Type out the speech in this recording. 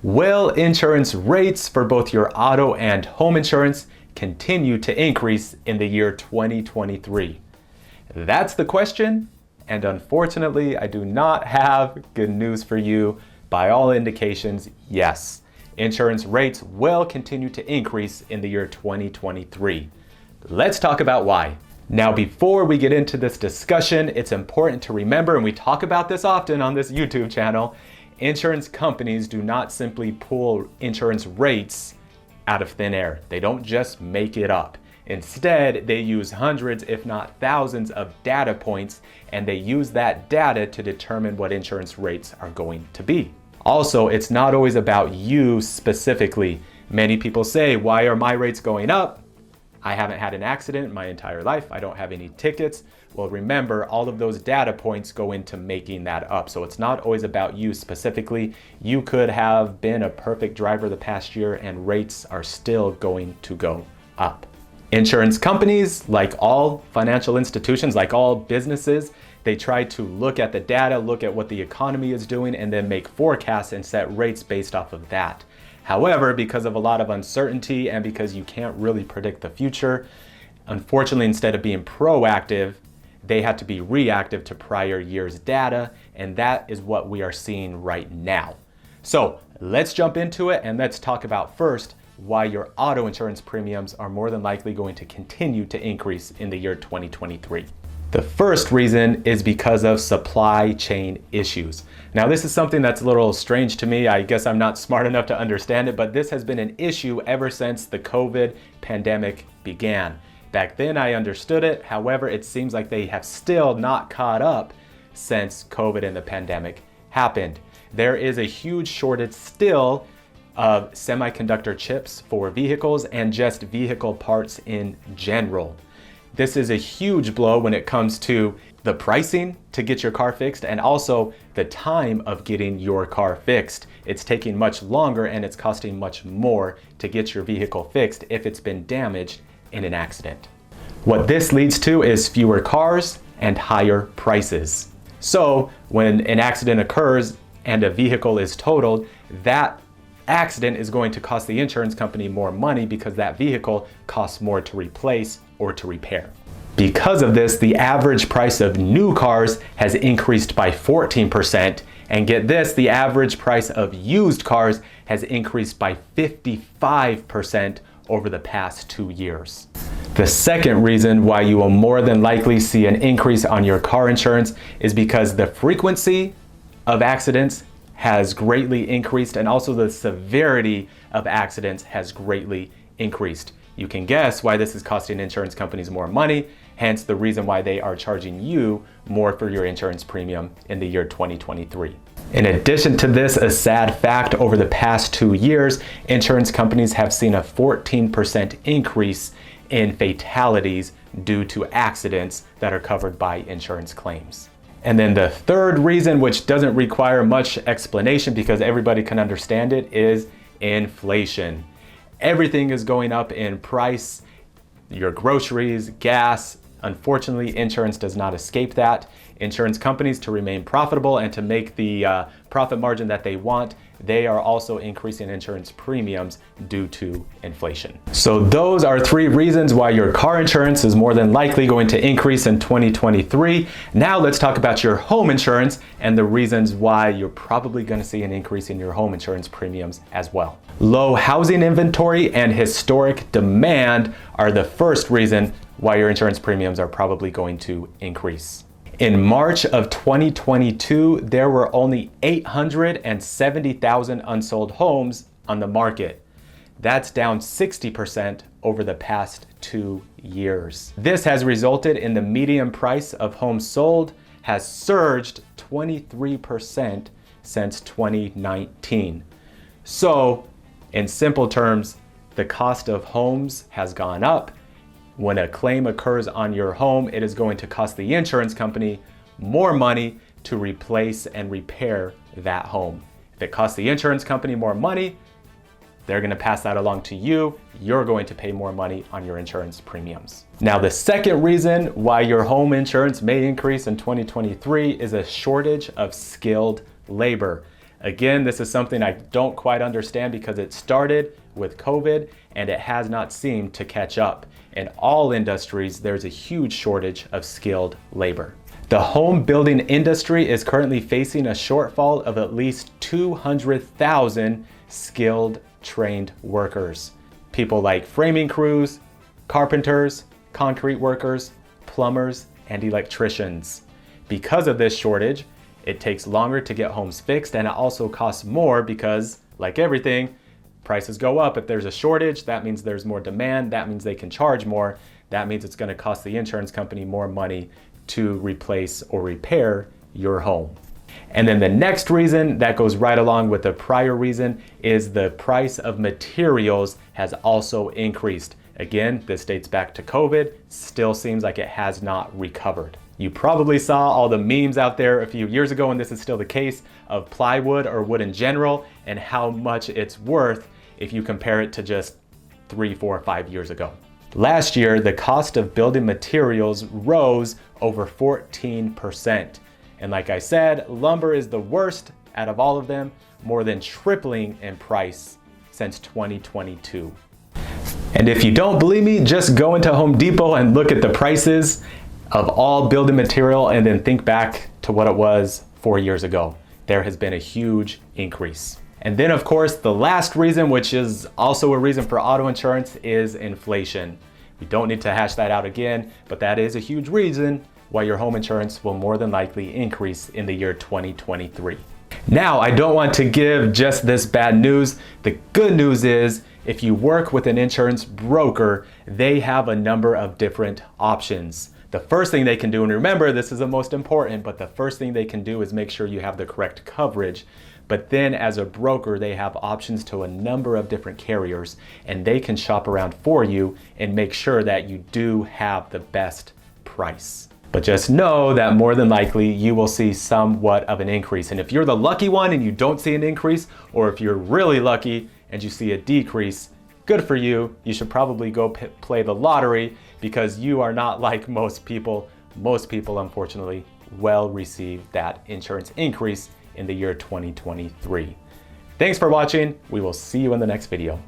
Will insurance rates for both your auto and home insurance continue to increase in the year 2023? That's the question, and unfortunately, I do not have good news for you. By all indications, yes, insurance rates will continue to increase in the year 2023. Let's talk about why. Now, before we get into this discussion, it's important to remember, and we talk about this often on this YouTube channel, insurance companies do not simply pull insurance rates out of thin air. They don't just make it up. Instead, they use hundreds, if not thousands, of data points, and they use that data to determine what insurance rates are going to be. Also, it's not always about you specifically. Many people say, why are my rates going up? I haven't had an accident my entire life. I don't have any tickets. Well, remember, all of those data points go into making that up. So it's not always about you specifically. You could have been a perfect driver the past year and rates are still going to go up. Insurance companies, like all financial institutions, like all businesses, they try to look at the data, look at what the economy is doing, and then make forecasts and set rates based off of that. However, because of a lot of uncertainty and because you can't really predict the future, unfortunately, instead of being proactive, they had to be reactive to prior year's data, and that is what we are seeing right now. So let's jump into it and let's talk about first why your auto insurance premiums are more than likely going to continue to increase in the year 2023. The first reason is because of supply chain issues. Now, this is something that's a little strange to me. I guess I'm not smart enough to understand it, but this has been an issue ever since the COVID pandemic began. Back then I understood it. However, it seems like they have still not caught up since COVID and the pandemic happened. There is a huge shortage still of semiconductor chips for vehicles and just vehicle parts in general. This is a huge blow when it comes to the pricing to get your car fixed and also the time of getting your car fixed. It's taking much longer and it's costing much more to get your vehicle fixed if it's been damaged in an accident. What this leads to is fewer cars and higher prices. So when an accident occurs and a vehicle is totaled, that accident is going to cost the insurance company more money because that vehicle costs more to replace or to repair. Because of this, the average price of new cars has increased by 14%, and get this, the average price of used cars has increased by 55% over the past 2 years. The second reason why you will more than likely see an increase on your car insurance is because the frequency of accidents has greatly increased and also the severity of accidents has greatly increased. You can guess why this is costing insurance companies more money, hence the reason why they are charging you more for your insurance premium in the year 2023. In addition to this, a sad fact, over the past 2 years, insurance companies have seen a 14% increase in fatalities due to accidents that are covered by insurance claims. And then the third reason, which doesn't require much explanation because everybody can understand it, is inflation. Everything is going up in price, your groceries, gas. Unfortunately, insurance does not escape that. Insurance companies, to remain profitable and to make the profit margin that they want, they are also increasing insurance premiums due to inflation. So those are 3 reasons why your car insurance is more than likely going to increase in 2023. Now let's talk about your home insurance and the reasons why you're probably going to see an increase in your home insurance premiums as well. Low housing inventory and historic demand are the first reason why your insurance premiums are probably going to increase. In March of 2022, there were only 870,000 unsold homes on the market. That's down 60% over the past 2 years. This has resulted in the median price of homes sold has surged 23% since 2019. So, in simple terms, the cost of homes has gone up. When a claim occurs on your home, it is going to cost the insurance company more money to replace and repair that home. If it costs the insurance company more money, they're going to pass that along to you. You're going to pay more money on your insurance premiums. Now, the second reason why your home insurance may increase in 2023 is a shortage of skilled labor. Again, this is something I don't quite understand because it started with COVID and it has not seemed to catch up. In all industries, there's a huge shortage of skilled labor. The home building industry is currently facing a shortfall of at least 200,000 skilled trained workers. People like framing crews, carpenters, concrete workers, plumbers, and electricians. Because of this shortage, it takes longer to get homes fixed, and it also costs more because, like everything, prices go up. If there's a shortage, that means there's more demand. That means they can charge more. That means it's going to cost the insurance company more money to replace or repair your home. And then the next reason that goes right along with the prior reason is the price of materials has also increased. Again, this dates back to COVID, still seems like it has not recovered. You probably saw all the memes out there a few years ago, and this is still the case, of plywood or wood in general and how much it's worth if you compare it to just 3, 4, 5 years ago. Last year, the cost of building materials rose over 14%. And like I said, lumber is the worst out of all of them, more than tripling in price since 2022. And if you don't believe me, just go into Home Depot and look at the prices of all building material and then think back to what it was 4 years ago. There has been a huge increase. And then of course, the last reason, which is also a reason for auto insurance, is inflation. We don't need to hash that out again, but that is a huge reason why your home insurance will more than likely increase in the year 2023. Now, I don't want to give just this bad news. The good news is, if you work with an insurance broker, they have a number of different options. The first thing they can do, and remember this is the most important, but the first thing they can do is make sure you have the correct coverage. But then as a broker, they have options to a number of different carriers, and they can shop around for you and make sure that you do have the best price. But just know that more than likely you will see somewhat of an increase. And if you're the lucky one and you don't see an increase, or if you're really lucky and you see a decrease, good for you. You should probably go play the lottery because you are not like most people. Most people, unfortunately, will receive that insurance increase in the year 2023. Thanks for watching. We will see you in the next video.